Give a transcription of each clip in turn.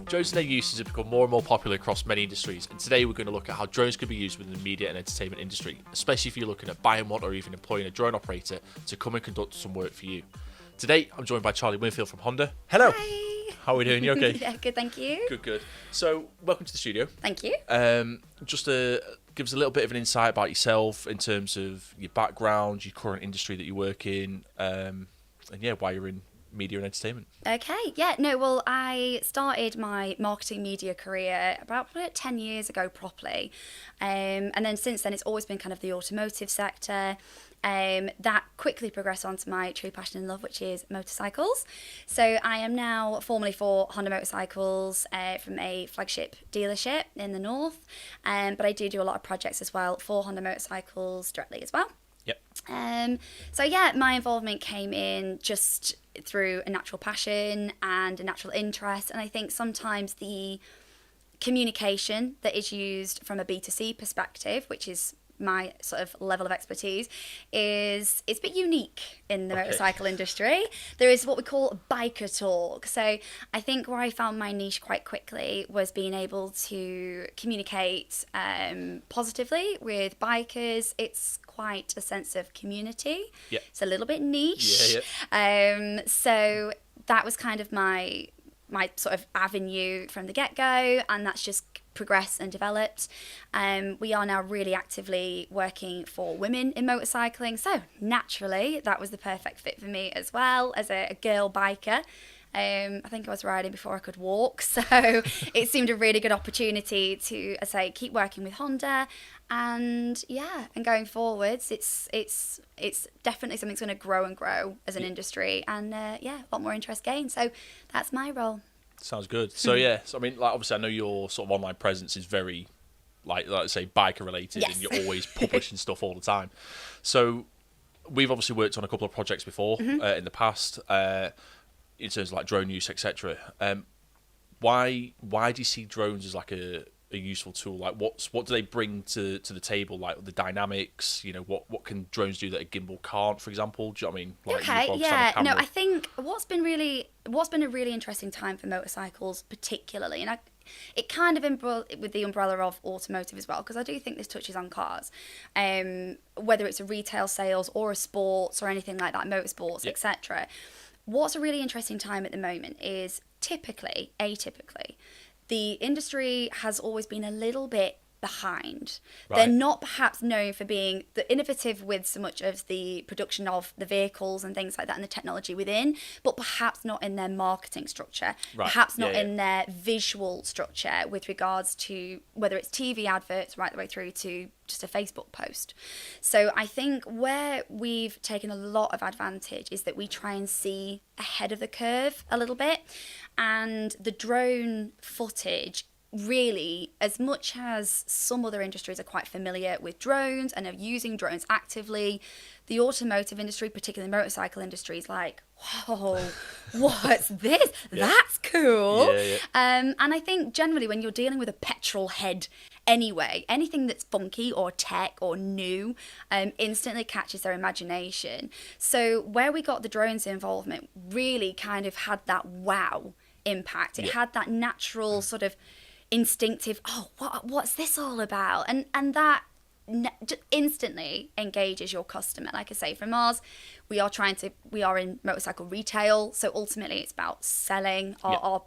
Drones and their uses have become more and more popular across many industries, and today we're going to look at how drones could be used within the media and entertainment industry, especially if you're looking at buying one or even employing a drone operator to come and conduct some work for you. Today, I'm joined by Charley Winfield from Honda. Hello. Hi. How are we doing? You okay? Yeah, good, thank you. Good. So, welcome to the studio. Thank you. Just to give us a little bit of an insight about yourself in terms of your background, your current industry that you work in, and why you're in media and entertainment. Well, I started my marketing media career about 10 years ago properly. And then since then, it's always been kind of the automotive sector. That quickly progressed on to my true passion and love, which is motorcycles. So I am now formally for Honda Motorcycles from a flagship dealership in the north. But I do a lot of projects as well for Honda Motorcycles directly as well. Yep. My involvement came in just through a natural passion and a natural interest. And I think sometimes the communication that is used from a B2C perspective, which is my sort of level of expertise, it's a bit unique in the motorcycle industry. There is what we call biker talk. So I think where I found my niche quite quickly was being able to communicate positively with bikers. It's quite a sense of community. Yep. It's a little bit niche. Yeah. So that was kind of my sort of avenue from the get-go, and that's just progressed and developed. We are now really actively working for women in motorcycling, so naturally that was the perfect fit for me as well as a girl biker. I think I was riding before I could walk, so it seemed a really good opportunity to, as I say, keep working with Honda, and going forwards, it's definitely something that's going to grow and grow as an industry, and a lot more interest gained. So that's my role. Sounds good. So obviously I know your sort of online presence is very, let's say, biker related, Yes. and you're always publishing stuff all the time. So we've obviously worked on a couple of projects before in the past. In terms of like drone use, etc. Why do you see drones as like a useful tool? Like what do they bring to the table? Like the dynamics, what can drones do that a gimbal can't, for example? Do you know what I mean? Like I think what's been a really interesting time for motorcycles particularly, and it kind of with the umbrella of automotive as well, because I do think this touches on cars, whether it's a retail sales or a sports or anything like that, motorsports, etc. What's a really interesting time at the moment is atypically, the industry has always been a little bit behind. Right. They're not perhaps known for being the innovative with so much of the production of the vehicles and things like that and the technology within, but perhaps not in their marketing structure, perhaps not in their visual structure with regards to whether it's TV adverts right the way through to just a Facebook post. So I think where we've taken a lot of advantage is that we try and see ahead of the curve a little bit, and the drone footage really, as much as some other industries are quite familiar with drones and are using drones actively, the automotive industry, particularly the motorcycle industry, is like, whoa, what's this? That's cool. And I think generally when you're dealing with a petrol head anyway, anything that's funky or tech or new instantly catches their imagination. So where we got the drones involvement really kind of had that wow impact. It had that natural sort of instinctive, what's this all about? And that just instantly engages your customer. Like I say, from ours, we are in motorcycle retail, so ultimately it's about selling our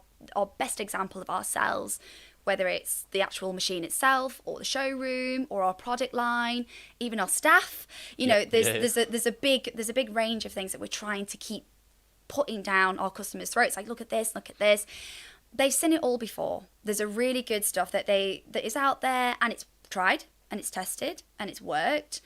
best example of ourselves, whether it's the actual machine itself or the showroom or our product line, even our staff. There's a big range of things that we're trying to keep putting down our customers' throats. Like, look at this. They've seen it all before. There's a really good stuff that is out there, and it's tried and it's tested and it's worked.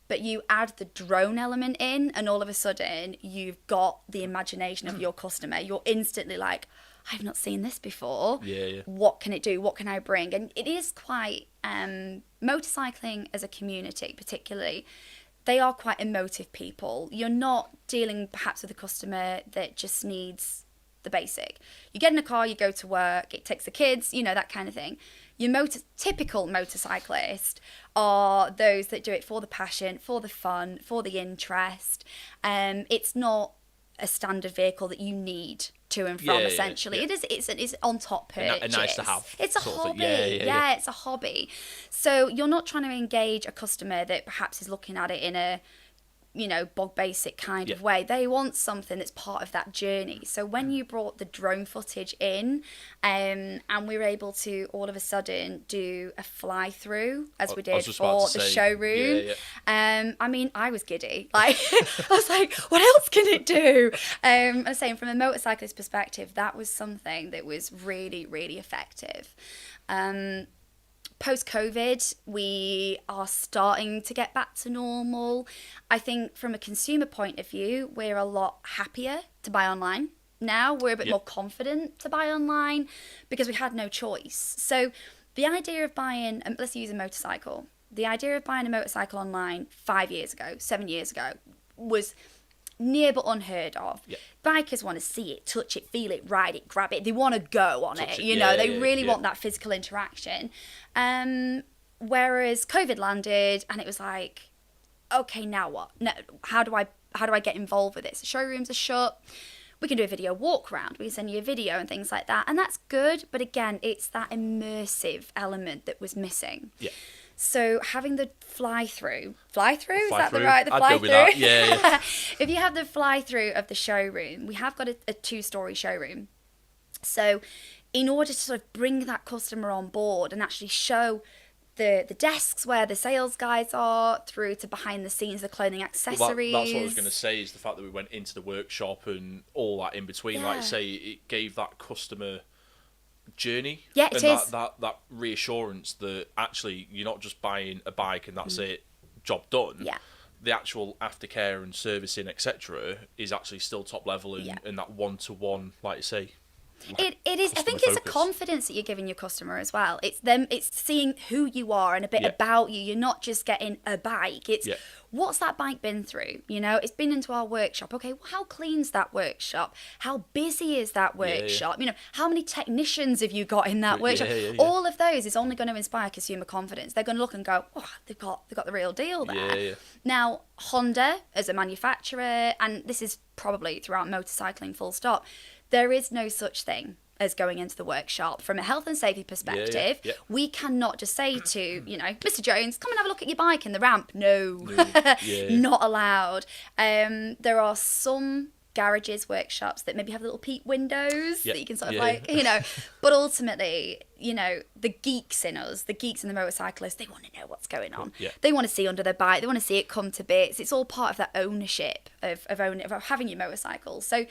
But you add the drone element in, and all of a sudden you've got the imagination of your customer. You're instantly like, I've not seen this before. What can it do? What can I bring? And it is quite motorcycling as a community, particularly. They are quite emotive people. You're not dealing perhaps with a customer that just needs the basic. You get in a car, you go to work, it takes the kids, that kind of thing. Your typical motorcyclist are those that do it for the passion, for the fun, for the interest. It's not a standard vehicle that you need to to and from, Yeah, essentially. yeah. It is, it's on top purchase. A nice to have. It's a sort of hobby. thing. Yeah, it's a hobby. So you're not trying to engage a customer that perhaps is looking at it in a, bog basic kind of way. They want something that's part of that journey. So when you brought the drone footage in, and we were able to all of a sudden do a fly through as we did for the showroom. I mean, I was giddy. Like, I was like, what else can it do? I was saying, from a motorcyclist perspective, that was something that was really, really effective. Post-COVID, we are starting to get back to normal. I think from a consumer point of view, we're a lot happier to buy online. Now we're a bit more confident to buy online because we had no choice. So the idea of buying, let's use a motorcycle. The idea of buying a motorcycle online 5 years ago, 7 years ago, was near but unheard of. Bikers want to see it, touch it, feel it, ride it, grab it. They want to go on it. They really want that physical interaction. Whereas COVID landed and it was like, okay, now what? No, how do I get involved with this? Showrooms are shut. We can do a video walk around. We can send you a video and things like that. And that's good. But again, it's that immersive element that was missing. Yeah. So having the fly-through, is that the right? The fly-through? I'd go with that. Yeah. If you have the fly-through of the showroom, we have got a 2-story showroom. So in order to sort of bring that customer on board and actually show the desks where the sales guys are, through to behind the scenes, the clothing accessories. Well, that's what I was going to say, is the fact that we went into the workshop and all that in between. Like I say, it gave that customer journey. Yeah, it is. That reassurance that actually you're not just buying a bike and that's it, job done. Yeah. The actual aftercare and servicing, etc., is actually still top level, and that one-to-one, like you say. It is. I think it's a confidence that you're giving your customer as well. It's seeing who you are and a bit about you. You're not just getting a bike. It's what's that bike been through? It's been into our workshop. Okay, well, how clean's that workshop? How busy is that workshop? How many technicians have you got in that workshop? All of those is only going to inspire consumer confidence. They're going to look and go, oh, they've got the real deal there. Now, Honda as a manufacturer, and this is probably throughout motorcycling, full stop, there is no such thing as going into the workshop from a health and safety perspective. We cannot just say to, Mr. Jones, come and have a look at your bike in the ramp. No. Not allowed. There are some garages, workshops that maybe have little peep windows that you can sort of but ultimately, the geeks in us, the geeks in the motorcyclists, they want to know what's going on. They want to see under their bike. They want to see it come to bits. It's all part of that ownership of having your motorcycle. So,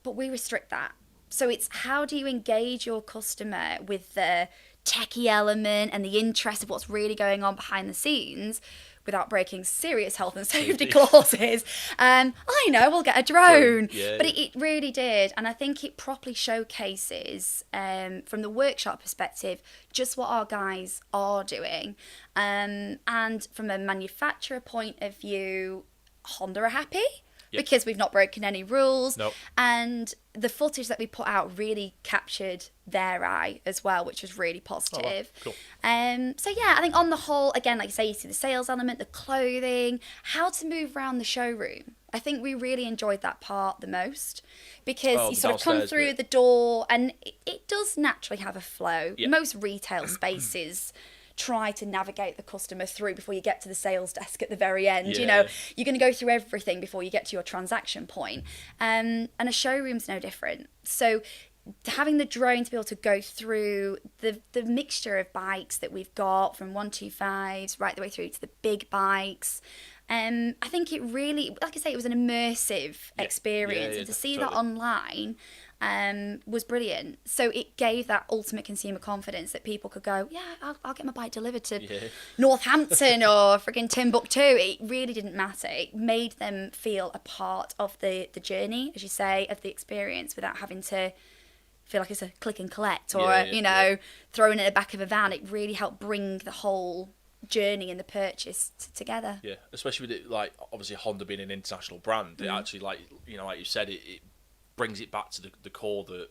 but we restrict that. So it's how do you engage your customer with the techie element and the interest of what's really going on behind the scenes without breaking serious health and safety clauses. I know, we'll get a drone. But it really did. And I think it properly showcases, from the workshop perspective, just what our guys are doing. And from a manufacturer point of view, Honda are happy. Because we've not broken any rules. And the footage that we put out really captured their eye as well, which was really positive. Cool. So yeah, I think on the whole, again, like you say, you see the sales element, the clothing, how to move around the showroom. I think we really enjoyed that part the most, because you sort of come through the door and it does naturally have a flow. Most retail spaces try to navigate the customer through before you get to the sales desk at the very end. You're going to go through everything before you get to your transaction point. And a showroom's no different. So having the drone to be able to go through the mixture of bikes that we've got, from 125s right the way through to the big bikes, I think it really, like I say, it was an immersive experience. And to see that online was brilliant. So it gave that ultimate consumer confidence that people could go, I'll get my bike delivered to Northampton or friggin' Timbuktu. It really didn't matter. It made them feel a part of the journey, as you say, of the experience, without having to feel like it's a click and collect or thrown in the back of a van. It really helped bring the whole journey and the purchase together. Especially with it, like, obviously Honda being an international brand, it actually, like you said, it brings it back to the core that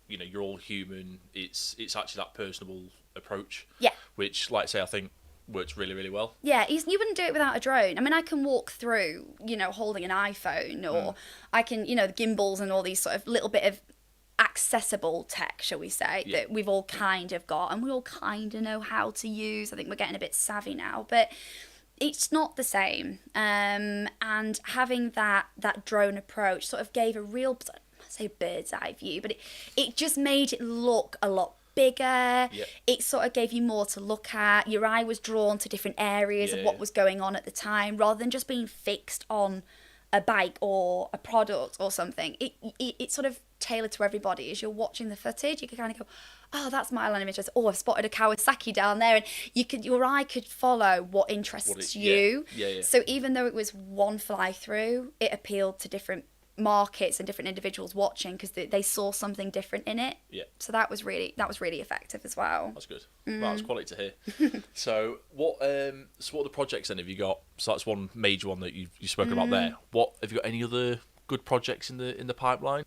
you're all human. It's actually that personable approach, which, like I say, I think works really, really well. You wouldn't do it without a drone. I mean, I can walk through holding an iPhone, or I can the gimbals and all these sort of little bit of accessible tech, shall we say, that we've all kind of got and we all kind of know how to use. I think we're getting a bit savvy now, but it's not the same. And having that drone approach sort of gave a real, I say bird's eye view, but it just made it look a lot bigger. It sort of gave you more to look at. Your eye was drawn to different areas of what was going on at the time, rather than just being fixed on a bike or a product or something. It sort of tailored to everybody. As you're watching the footage, you could kind of go, oh, that's my line of interest. Oh, I've spotted a Kawasaki down there, and your eye could follow what interests you. So even though it was one fly through, it appealed to different markets and different individuals watching, because they saw something different in it. So that was really effective as well. That's good. That's quality to hear. So what are the projects then have you got? So that's one major one that you've spoken about there. What have you got? Any other good projects in the pipeline?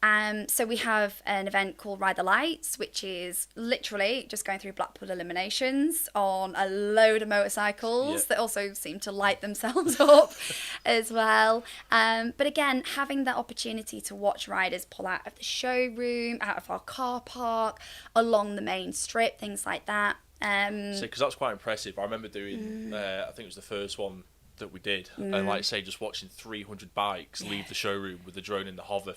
So we have an event called Ride the Lights, which is literally just going through Blackpool eliminations on a load of motorcycles that also seem to light themselves up as well. But again, having that opportunity to watch riders pull out of the showroom, out of our car park, along the main strip, things like that. Because that's quite impressive. I remember doing, I think it was the first one that we did, and like I say, just watching 300 bikes leave the showroom with the drone in the hover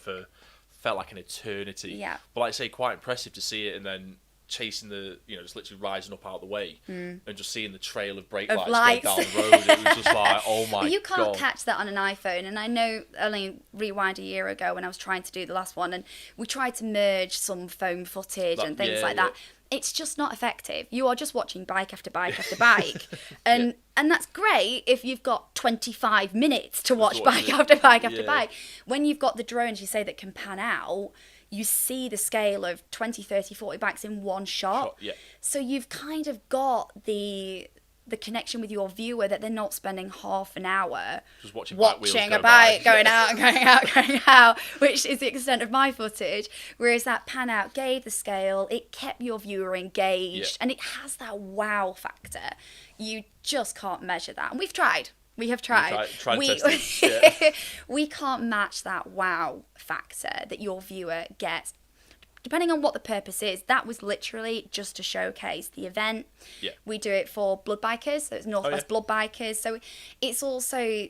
felt like an eternity. But like I say, quite impressive to see it, and then chasing just literally rising up out of the way and just seeing the trail of brake lights go down the road. It was just like, oh my god. You can't catch that on an iPhone. And I know, only rewind a year ago when I was trying to do the last one, and we tried to merge some foam footage and things like that. It's just not effective. You are just watching bike after bike after bike. And that's great if you've got 25 minutes to watch bike after bike after bike. When you've got the drones, you say, that can pan out, you see the scale of 20, 30, 40 bikes in one shot. So you've kind of got the connection with your viewer, that they're not spending half an hour just watching a bike going out and going out, which is the extent of my footage. Whereas that pan out gave the scale, it kept your viewer engaged, and it has that wow factor. You just can't measure that. And we've tried. We have tried. We can't match that wow factor that your viewer gets. Depending on what the purpose is, that was literally just to showcase the event. We do it for blood bikers, so it's Northwest blood bikers. So it's also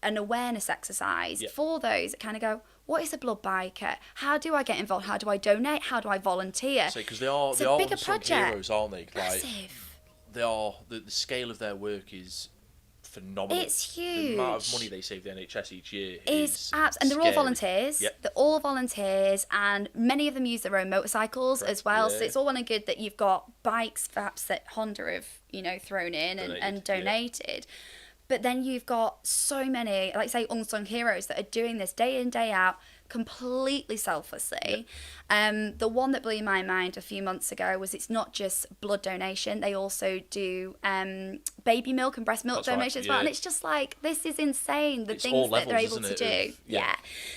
an awareness exercise for those that kind of go, what is a blood biker? How do I get involved? How do I donate? How do I volunteer? Because they are bigger project. Heroes, aren't they? Massive. They are. The scale of their work is phenomenal. It's huge. The amount of money they save the NHS each year and they're all volunteers. They're all volunteers, and many of them use their own motorcycles as well. So it's all well and good that you've got bikes, perhaps, that Honda have thrown in and donated. But then you've got so many, like say, unsung heroes that are doing this day in, day out, completely selflessly. The one that blew my mind a few months ago was, it's not just blood donation, they also do baby milk and breast milk donation as well. And it's just like, this is insane, the things that they're able to do.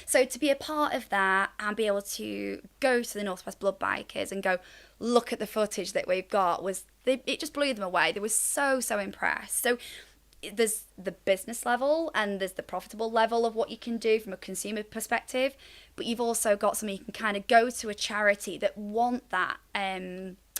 So to be a part of that and be able to go to the Northwest Blood Bikers and go, look at the footage that we've got, it just blew them away. They were so impressed. So there's the business level and there's the profitable level of what you can do from a consumer perspective, but you've also got something you can kind of go to a charity that want that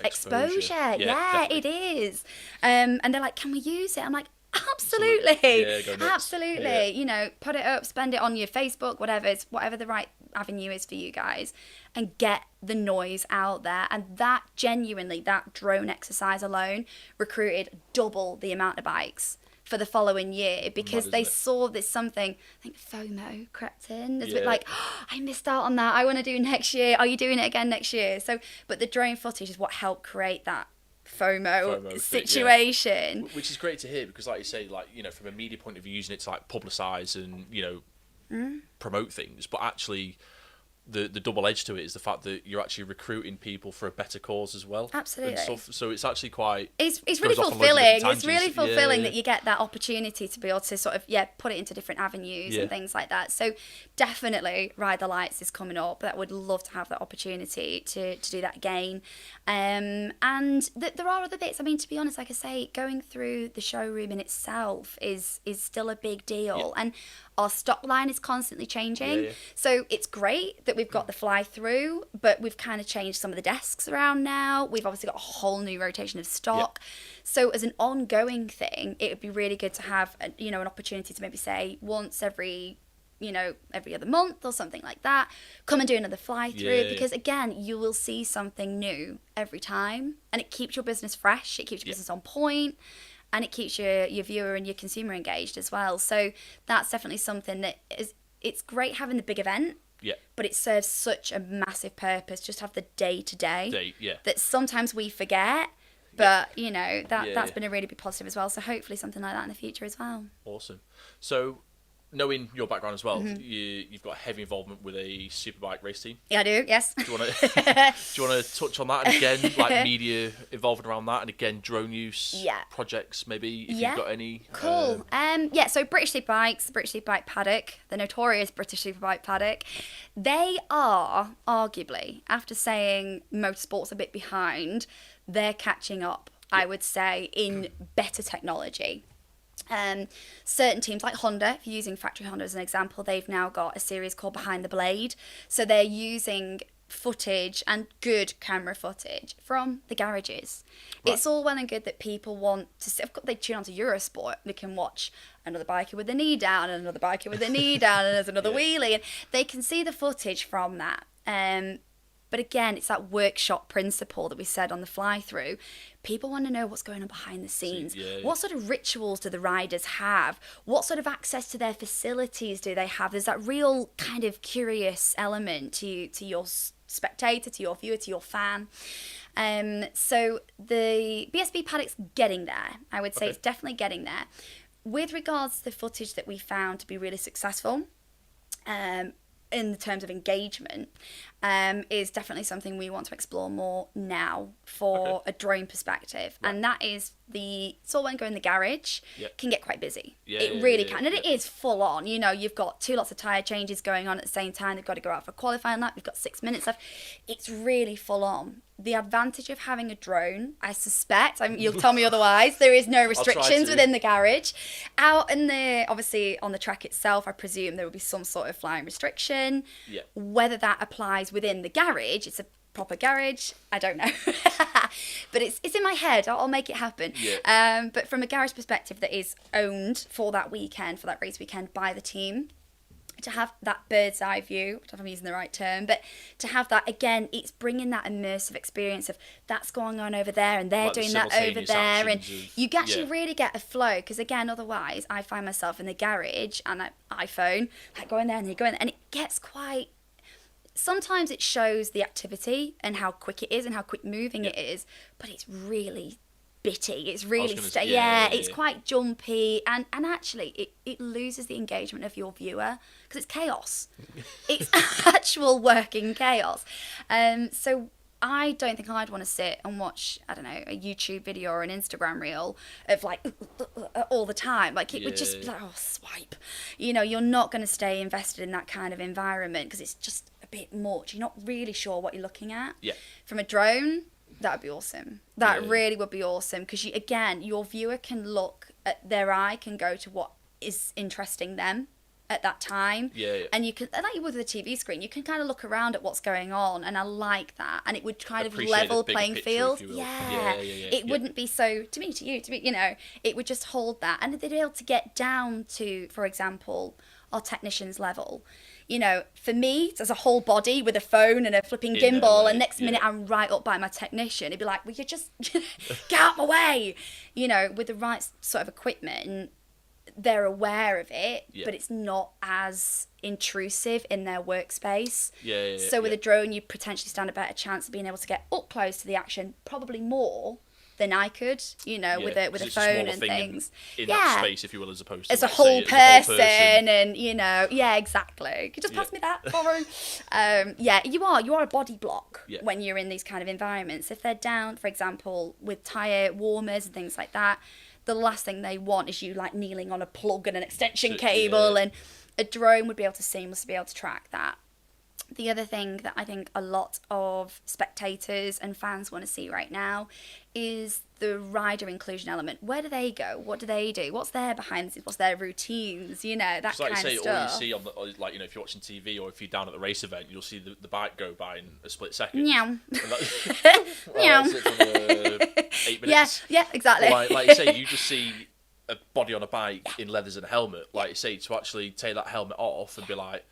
exposure. It is. And they're like, can we use it? I'm like, absolutely. Absolutely. Put it up, spend it on your Facebook, whatever the right avenue is for you guys, and get the noise out there. And that drone exercise alone recruited double the amount of bikes for the following year, because they saw this something, I think FOMO crept in. It's a bit like, I missed out on that, I want to do next year, are you doing it again next year? So, but the drone footage is what helped create that FOMO situation. Which is great to hear, because like you say, from a media point of view, using it to publicise and, promote things, but actually the double edge to it is the fact that you're actually recruiting people for a better cause as well. Absolutely. And so it's actually quite... It's really fulfilling. It's really fulfilling that you get that opportunity to be able to sort of, put it into different avenues and things like that. So definitely Ride the Lights is coming up. That would love to have that opportunity to do that again. And there are other bits. I mean, to be honest, like I say, going through the showroom in itself is still a big deal. And Our stock line is constantly changing. Yeah. So it's great that we've got the fly through, but we've kind of changed some of the desks around now. We've obviously got a whole new rotation of stock. Yeah. So as an ongoing thing, it would be really good to have, an opportunity to maybe say once every other month or something like that, come and do another fly through, because again, you will see something new every time, and it keeps your business fresh, it keeps your business on point, and it keeps your viewer and your consumer engaged as well. So that's definitely something that it's great having the big event, but it serves such a massive purpose, just have the day-to-day that sometimes we forget. But, that's been a really big positive as well. So hopefully something like that in the future as well. Awesome. So knowing your background as well, you've got heavy involvement with a superbike race team. Yeah, I do. Yes. Do you want to touch on that, and again, like media involved around that, and again, drone use projects maybe, if you've got any? Cool. So British Superbikes, the British Superbike Paddock, the notorious British Superbike Paddock, they are arguably, after saying motorsport's a bit behind, they're catching up, I would say, in better technology. Certain teams like Honda, if you're using factory Honda as an example, they've now got a series called Behind the Blade. So they're using footage and good camera footage from the garages. Right. It's all well and good that people want to see, they tune onto Eurosport, they can watch another biker with the knee down and another biker with the knee down and there's another wheelie, and they can see the footage from that. But again, it's that workshop principle that we said on the fly through. People want to know what's going on behind the scenes. What sort of rituals do the riders have? What sort of access to their facilities do they have? There's that real kind of curious element to your spectator, to your viewer, to your fan. So the BSB paddock's getting there. I would say it's definitely getting there. With regards to the footage that we found to be really successful, in the terms of engagement, is definitely something we want to explore more now for a drone perspective. Right. And that is it's all when go in the garage can get quite busy. It really can. And it is full on. You've got 2 lots of tyre changes going on at the same time. They've got to go out for qualifying lap. We've got 6 minutes left. It's really full on. The advantage of having a drone, I suspect, you'll tell me otherwise, there is no restrictions within the garage. Out obviously on the track itself, I presume there will be some sort of flying restriction. Yeah. Whether that applies within the garage, it's a proper garage, I don't know. But it's in my head, I'll make it happen. Yeah. But from a garage perspective that is owned for that weekend, for that race weekend by the team, to have that bird's eye view, I don't know if I'm using the right term, but to have that, again, it's bringing that immersive experience of that's going on over there and they're doing that over there, and you actually really get a flow, because again, otherwise I find myself in the garage and iPhone, like going there and you go in there, and it gets quite, sometimes it shows the activity and how quick it is and how quick moving it is, but it's really bitty, it's really it's quite jumpy, and actually it loses the engagement of your viewer because it's chaos. It's actual working chaos. So I don't think I'd want to sit and watch, I don't know, a YouTube video or an Instagram reel of like all the time. Like it would just be like, oh, swipe. You're not going to stay invested in that kind of environment because it's just a bit much. You're not really sure what you're looking at. Yeah. From a drone, that would be awesome. That really would be awesome, because your viewer can look at, their eye can go to what is interesting them at that time. And you can, like with the TV screen, you can kind of look around at what's going on, and I like that. And it would kind of level playing field. It wouldn't be so, to me, to you, it would just hold that. And they'd be able to get down to, for example, our technician's level. For me, as a whole body with a phone and a flipping gimbal, and next minute I'm right up by my technician. It'd be like, well, you just get out my way. With the right sort of equipment, they're aware of it, but it's not as intrusive in their workspace. So with a drone, you potentially stand a better chance of being able to get up close to the action, probably more than I could, with a phone and things. In that space, if you will, as opposed to as a whole person, and exactly. Could you just pass me that, Lauren? You are a body block when you're in these kind of environments. If they're down, for example, with tire warmers and things like that, the last thing they want is you like kneeling on a plug and an extension cable, and a drone would be able to seamlessly be able to track that. The other thing that I think a lot of spectators and fans want to see right now is the rider inclusion element. Where do they go? What do they do? What's their behind the scenes? What's their routines? You know, that like kind you say, of stuff. all you see on the, like, you know, if you're watching TV or if you're down at the race event, you'll see the bike go by in a split second. Meow. Well, that's it for 8 minutes. Yeah, exactly. But like you say, you just see a body on a bike in leathers and a helmet. Like you say, to actually take that helmet off and be like,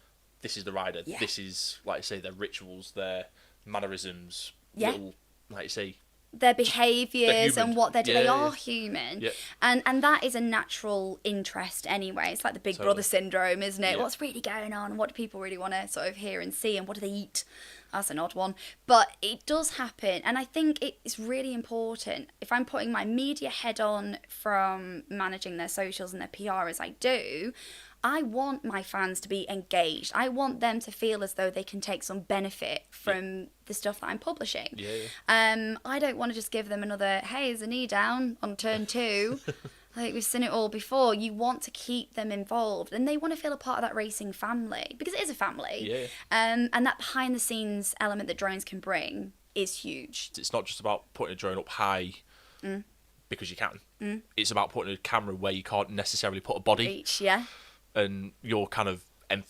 this is the rider. Yeah. This is, like you say, their rituals, their mannerisms. Yeah. Little, like you say, their behaviours and what they do. Yeah, they yeah. are human. Yeah. And that is a natural interest anyway. It's like the Big Brother syndrome, isn't it? Yeah. What's really going on? What do people really want to sort of hear and see? And what do they eat? That's an odd one. But it does happen. And I think it's really important. If I'm putting my media head on from managing their socials and their PR as I do, I want my fans to be engaged. I want them to feel as though they can take some benefit from the stuff that I'm publishing. I don't want to just give them another, hey, is a knee down on turn 2. Like, we've seen it all before. You want to keep them involved, and they want to feel a part of that racing family, because it is a family. And that behind the scenes element that drones can bring is huge. It's not just about putting a drone up high because you can. It's about putting a camera where you can't necessarily put a body. Reach, yeah. And you're kind of,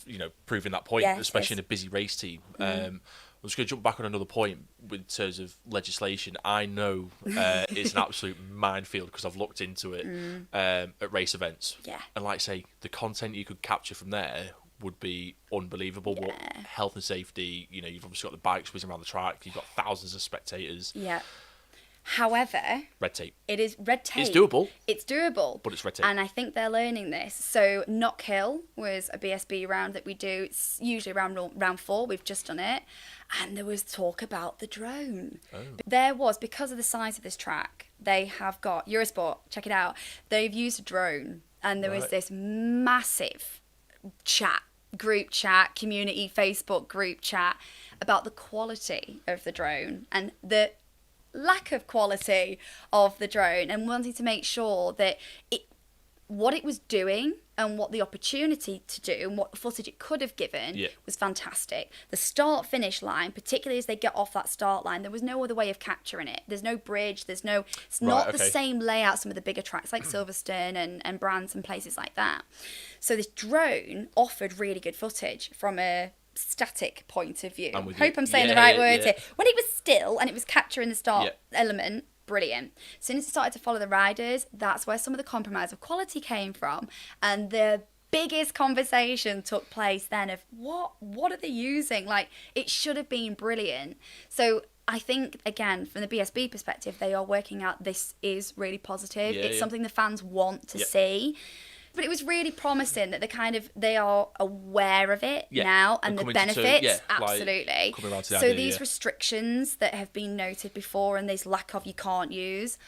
you know, proving that point, especially in a busy race team. I'm just going to jump back on another point with terms of legislation. I know it's an absolute minefield because I've looked into it at race events. Yeah. And like I say, the content you could capture from there would be unbelievable. Yeah. What health and safety, you know, you've obviously got the bikes whizzing around the track, you've got thousands of spectators. Yeah. However, red tape. It is red tape. It's doable. It's doable. But it's red tape. And I think they're learning this. So Knock Hill was a BSB round that we do. It's usually around round 4. We've just done it. And there was talk about the drone. There was, because of the size of this track, they have got, Eurosport, check it out, they've used a drone. And there was this massive group chat, community Facebook group chat about the quality of the drone and the lack of quality of the drone, and wanting to make sure that what it was doing and what the opportunity to do and what footage it could have given was fantastic. The start finish line, particularly as they get off that start line, there was no other way of capturing it. There's no bridge, it's not the same layout some of the bigger tracks like Silverstone and Brands and places like that. So this drone offered really good footage from a static point of view. Hope I'm saying the right words here. When it was still and it was capturing the start element, brilliant. As soon as it started to follow the riders, that's where some of the compromise of quality came from. And the biggest conversation took place then of what are they using? Like, it should have been brilliant. So I think, again, from the BSB perspective, they are working out this is really positive. It's something the fans want to see. But it was really promising that they are aware of it now and the benefits. Absolutely. Like, so these restrictions that have been noted before and this lack of you can't use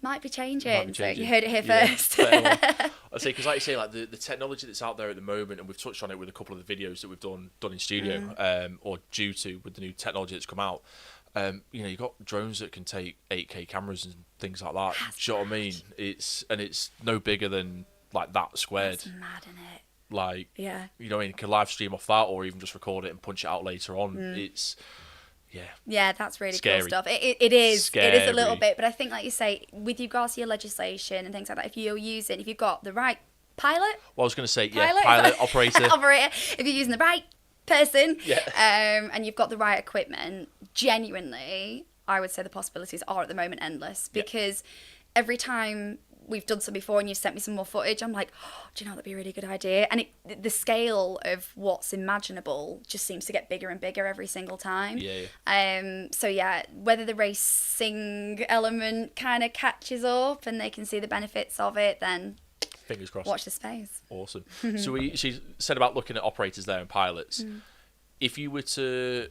might be changing. So you heard it here first. I say, because like you say, like the technology that's out there at the moment, and we've touched on it with a couple of the videos that we've done in studio, or due to with the new technology that's come out. You know, you've got drones that can take 8K cameras and things like that. Do you know what I mean? It's no bigger than like that squared. That's mad, isn't it? Like, you know, you can live stream off that or even just record it and punch it out later on. It's, that's really scary. cool stuff. It is. Scary. It is a little bit, but I think, like you say, with regards to your legislation and things like that, if you've got the right pilot. Well, I was going to say, pilot, operator. If you're using the right person, and you've got the right equipment, genuinely, I would say the possibilities are at the moment endless, because every time we've done some before and you've sent me some more footage, I'm like, do you know, that'd be a really good idea. And the scale of what's imaginable just seems to get bigger and bigger every single time. So whether the racing element kind of catches up and they can see the benefits of it, then fingers crossed. Watch the space. Awesome. So she said about looking at operators there and pilots. If you were to,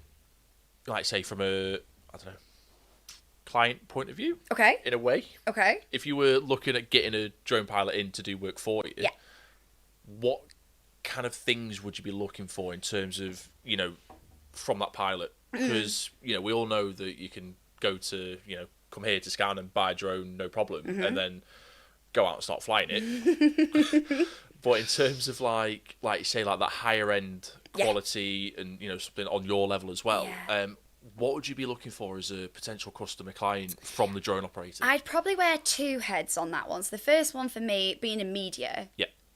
like, say, from a, I don't know, client point of view, in a way, if you were looking at getting a drone pilot in to do work for you, what kind of things would you be looking for in terms of, you know, from that pilot? Because, you know, we all know that you can go to, you know, come here to Scan and buy a drone, no problem, and then go out and start flying it. But in terms of like you say, like that higher end quality and, you know, something on your level as well. Yeah. What would you be looking for as a potential customer client from the drone operator? I'd probably wear two heads on that one. So the first one for me, being in media,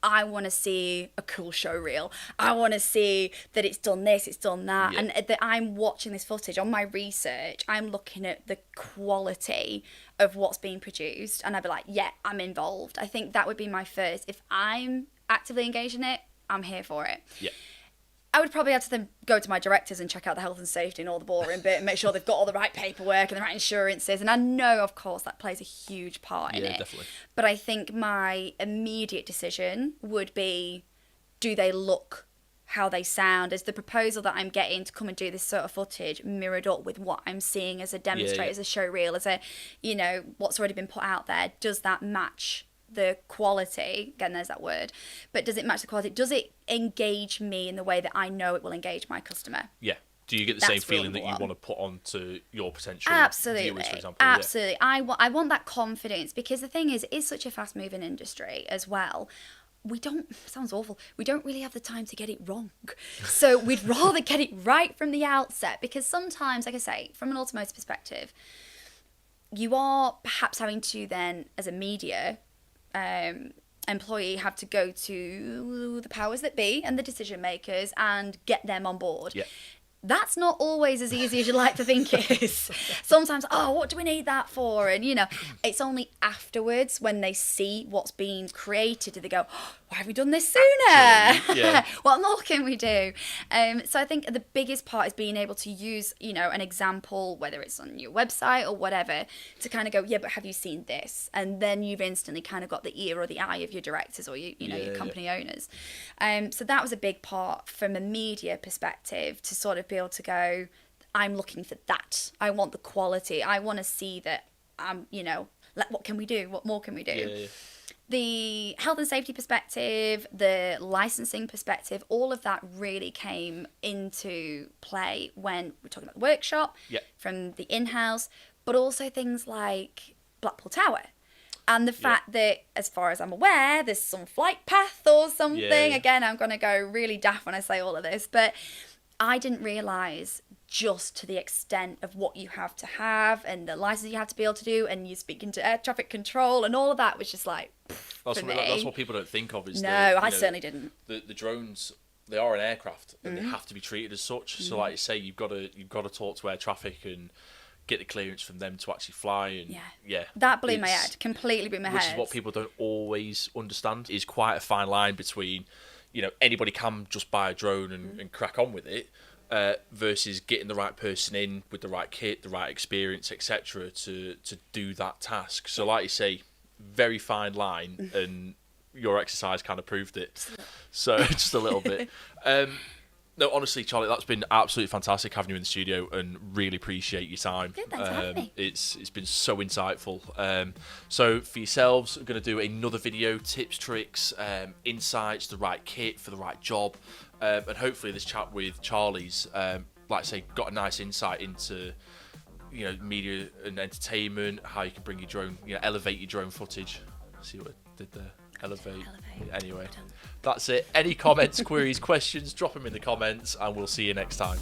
I want to see a cool show reel. I want to see that it's done this, it's done that, and that I'm watching this footage. On my research, I'm looking at the quality of what's being produced, and I'd be like, yeah, I'm involved. I think that would be my first. If I'm actively engaged in it, I'm here for it. Yeah. I would probably have to then go to my directors and check out the health and safety and all the boring bit and make sure they've got all the right paperwork and the right insurances. And I know, of course, that plays a huge part in it. Yeah, definitely. But I think my immediate decision would be, do they look how they sound? Is the proposal that I'm getting to come and do this sort of footage mirrored up with what I'm seeing as a demonstrator, as a show reel, as a, you know, what's already been put out there? Does that match the quality? Again, there's that word, but does it match the quality? Does it engage me in the way that I know it will engage my customer? Yeah. Do you get the same feeling that you want to put onto your potential viewers, for example? Absolutely. I want that confidence, because the thing is, it is such a fast moving industry as well. Sounds awful, we don't really have the time to get it wrong. So we'd rather get it right from the outset, because sometimes, like I say, from an automotive perspective, you are perhaps having to then, as a media employee, have to go to the powers that be and the decision makers and get them on board. Yeah. That's not always as easy as you like to think it is. Sometimes, what do we need that for? And, you know, it's only afterwards when they see what's being created do they go, why have we done this sooner? Yeah. What more can we do? So I think the biggest part is being able to use, you know, an example, whether it's on your website or whatever, to kind of go, yeah, but have you seen this? And then you've instantly kind of got the ear or the eye of your directors or your company owners. So that was a big part from a media perspective, to sort of be able to go, I'm looking for that. I want the quality. I want to see that, you know, what can we do? What more can we do? Yeah. The health and safety perspective, the licensing perspective, all of that really came into play when we're talking about the workshop, from the in-house, but also things like Blackpool Tower. And the fact that, as far as I'm aware, there's some flight path or something. Yeah. Again, I'm going to go really daft when I say all of this, but I didn't realise just to the extent of what you have to have and the license you have to be able to do, and you're speaking to air traffic control and all of that was just like, that's what people don't think of. Is I certainly didn't. The drones, they are an aircraft and they have to be treated as such. So like you say, you've got to talk to air traffic and get the clearance from them to actually fly. And that blew my head, completely blew my head. Which is what people don't always understand, is quite a fine line between, you know, anybody can just buy a drone and crack on with it, versus getting the right person in with the right kit, the right experience, etc., to do that task. So like you say, very fine line, and your exercise kind of proved it. So just a little bit. No, honestly, Charlie, that's been absolutely fantastic having you in the studio, and really appreciate your time. Good, thanks for having me. It's been so insightful. So for yourselves, I'm going to do another video, tips, tricks, insights, the right kit for the right job, and hopefully this chat with Charlie's, like I say, got a nice insight into, you know, media and entertainment, how you can bring your drone, you know, elevate your drone footage. See what I did there? Elevate. Anyway, that's it. Any comments, queries, questions, drop them in the comments, and we'll see you next time.